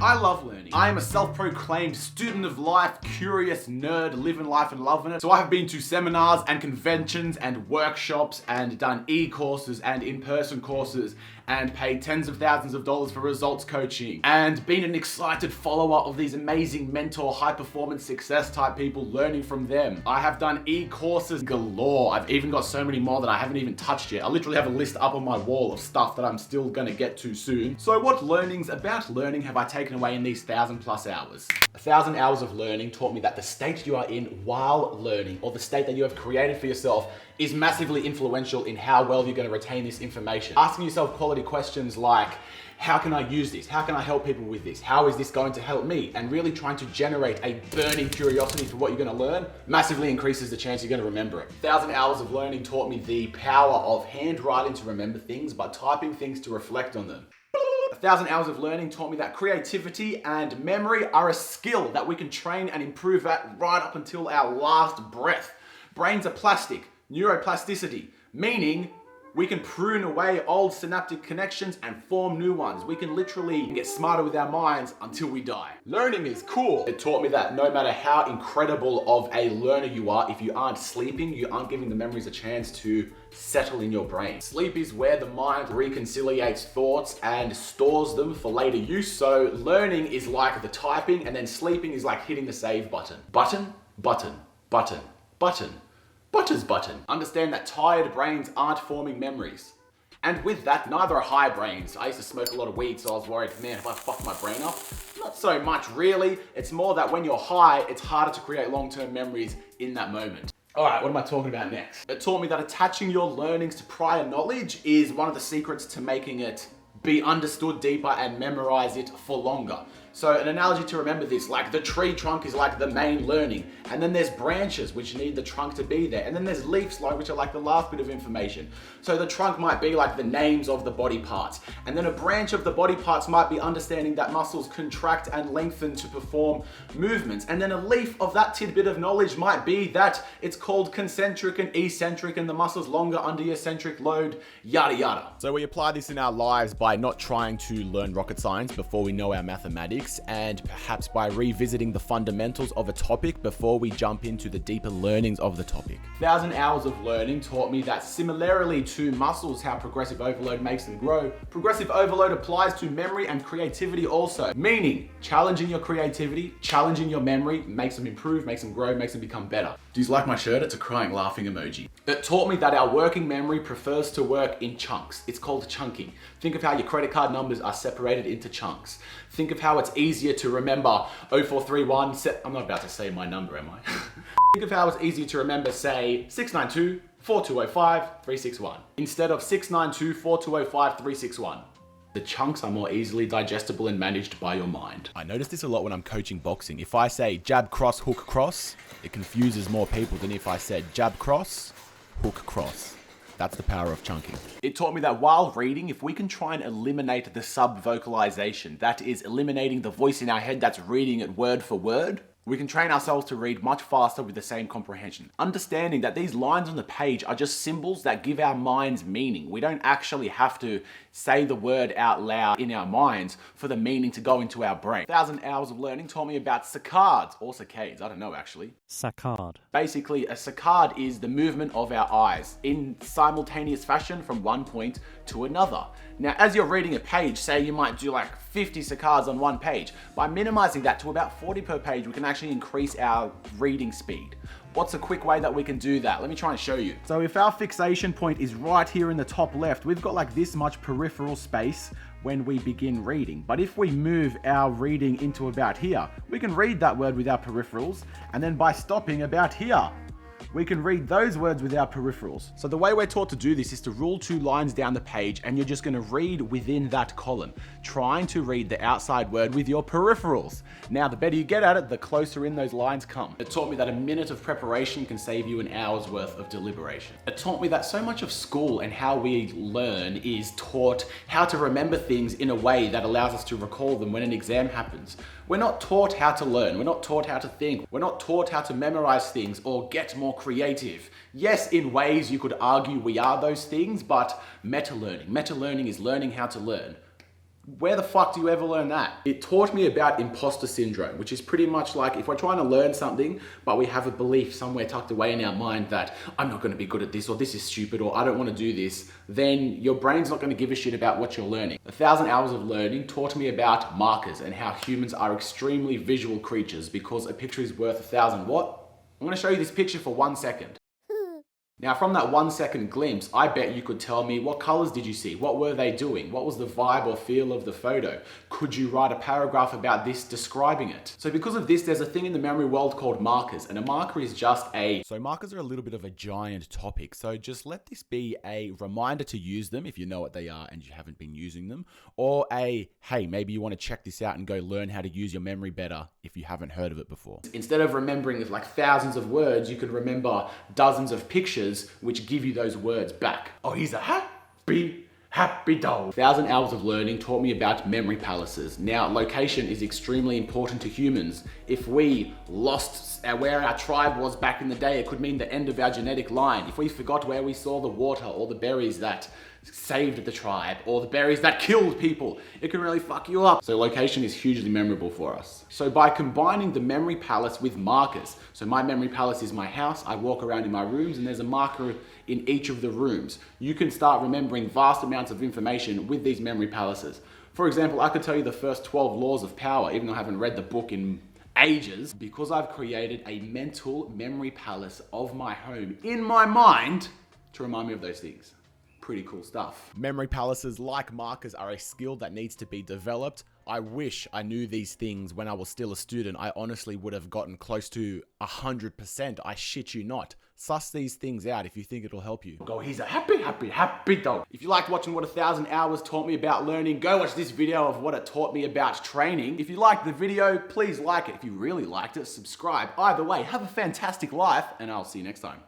I love learning. I am a self-proclaimed student of life, curious nerd, living life and loving it. So I have been to seminars and conventions and workshops and done e-courses and in-person courses and paid tens of thousands of dollars for results coaching and been an excited follower of these amazing mentor, high-performance success type people, learning from them. I have done e-courses galore. I've even got so many more that I haven't even touched yet. I literally have a list up on my wall of stuff that I'm still gonna get to soon. So what learnings about learning have I taken away in these 1,000+ hours? 1,000 hours of learning taught me that the state you are in while learning, or the state that you have created for yourself, is massively influential in how well you're going to retain this information. Asking yourself quality questions like, how can I use this? How can I help people with this? How is this going to help me? And really trying to generate a burning curiosity for what you're going to learn massively increases the chance you're going to remember it. 1,000 hours of learning taught me the power of handwriting to remember things, but typing things to reflect on them. 1,000 hours of learning taught me that creativity and memory are a skill that we can train and improve at right up until our last breath. Brains are plastic, neuroplasticity, meaning we can prune away old synaptic connections and form new ones. We can literally get smarter with our minds until we die. Learning is cool. It taught me that no matter how incredible of a learner you are, if you aren't sleeping, you aren't giving the memories a chance to settle in your brain. Sleep is where the mind reconciliates thoughts and stores them for later use. So learning is like the typing, and then sleeping is like hitting the save button. Button, button, button, button. Butter's button. Understand that tired brains aren't forming memories. And with that, neither are high brains. I used to smoke a lot of weed, so I was worried, man, have I fucked my brain up? Not so much, really. It's more that when you're high, it's harder to create long-term memories in that moment. All right, what am I talking about next? It taught me that attaching your learnings to prior knowledge is one of the secrets to making it be understood deeper and memorize it for longer. So an analogy to remember this, like the tree trunk is like the main learning, and then there's branches which need the trunk to be there, and then there's leaves which are like the last bit of information. So the trunk might be like the names of the body parts, and then a branch of the body parts might be understanding that muscles contract and lengthen to perform movements, and then a leaf of that tidbit of knowledge might be that it's called concentric and eccentric, and the muscles longer under your centric load, yada yada. So we apply this in our lives by not trying to learn rocket science before we know our mathematics, and perhaps by revisiting the fundamentals of a topic before we jump into the deeper learnings of the topic. 1,000 hours of learning taught me that similarly to muscles, how progressive overload makes them grow, progressive overload applies to memory and creativity also. Meaning, challenging your creativity, challenging your memory makes them improve, makes them grow, makes them become better. Do you like my shirt? It's a crying laughing emoji. It taught me that our working memory prefers to work in chunks. It's called chunking. Think of how your credit card numbers are separated into chunks. Think of how it's easier to remember 0431, I'm not about to say my number, am I? Think of how it's easier to remember, say, 692-4205-361, instead of 692-4205-361. The chunks are more easily digestible and managed by your mind. I notice this a lot when I'm coaching boxing. If I say jab, cross, hook, cross, it confuses more people than if I said jab, cross, hook, cross. That's the power of chunking. It taught me that while reading, if we can try and eliminate the sub-vocalization, that is eliminating the voice in our head that's reading it word for word, we can train ourselves to read much faster with the same comprehension. Understanding that these lines on the page are just symbols that give our minds meaning. We don't actually have to say the word out loud in our minds for the meaning to go into our brain. 1,000 hours of learning taught me about saccades, or saccades, I don't know actually. Saccade. Basically, a saccade is the movement of our eyes in simultaneous fashion from one point to another. Now, as you're reading a page, say you might do like 50 saccades on one page. By minimizing that to about 40 per page, we can actually increase our reading speed. What's a quick way that we can do that? Let me try and show you. So if our fixation point is right here in the top left, we've got like this much peripheral space when we begin reading. But if we move our reading into about here, we can read that word with our peripherals, and then by stopping about here, we can read those words with our peripherals. So the way we're taught to do this is to rule 2 lines down the page, and you're just gonna read within that column, trying to read the outside word with your peripherals. Now, the better you get at it, the closer in those lines come. It taught me that a minute of preparation can save you an hour's worth of deliberation. It taught me that so much of school and how we learn is taught how to remember things in a way that allows us to recall them when an exam happens. We're not taught how to learn. We're not taught how to think. We're not taught how to memorize things or get more creative. Yes, in ways you could argue we are those things, but meta-learning. Meta-learning is learning how to learn. Where the fuck do you ever learn that? It taught me about imposter syndrome, which is pretty much like if we're trying to learn something, but we have a belief somewhere tucked away in our mind that I'm not going to be good at this, or this is stupid, or I don't want to do this, then your brain's not going to give a shit about what you're learning. 1,000 hours of learning taught me about markers and how humans are extremely visual creatures because a picture is worth 1,000 what? I'm going to show you this picture for 1 second. Now from that 1 second glimpse, I bet you could tell me what colors did you see? What were they doing? What was the vibe or feel of the photo? Could you write a paragraph about this describing it? So because of this, there's a thing in the memory world called markers, and a marker is just a... So markers are a little bit of a giant topic, so just let this be a reminder to use them if you know what they are and you haven't been using them, or a, hey, maybe you want to check this out and go learn how to use your memory better if you haven't heard of it before. Instead of remembering like thousands of words, you can remember dozens of pictures which give you those words back. Oh, he's a happy dog. 1,000 hours of learning taught me about memory palaces. Now, location is extremely important to humans. If we lost where our tribe was back in the day, it could mean the end of our genetic line. If we forgot where we saw the water or the berries that saved the tribe or the berries that killed people, it can really fuck you up. So location is hugely memorable for us. So by combining the memory palace with markers, so my memory palace is my house, I walk around in my rooms and there's a marker in each of the rooms. You can start remembering vast amounts of information with these memory palaces. For example, I could tell you the first 12 laws of power, even though I haven't read the book in ages, because I've created a mental memory palace of my home in my mind to remind me of those things. Pretty cool stuff. Memory palaces, like markers, are a skill that needs to be developed. I wish I knew these things when I was still a student. I honestly would have gotten close to 100%. I shit you not. Suss these things out if you think it'll help you. Go, he's a happy dog. If you liked watching what 1,000 hours taught me about learning, go watch this video of what it taught me about training. If you liked the video, please like it. If you really liked it, subscribe. Either way, have a fantastic life, and I'll see you next time.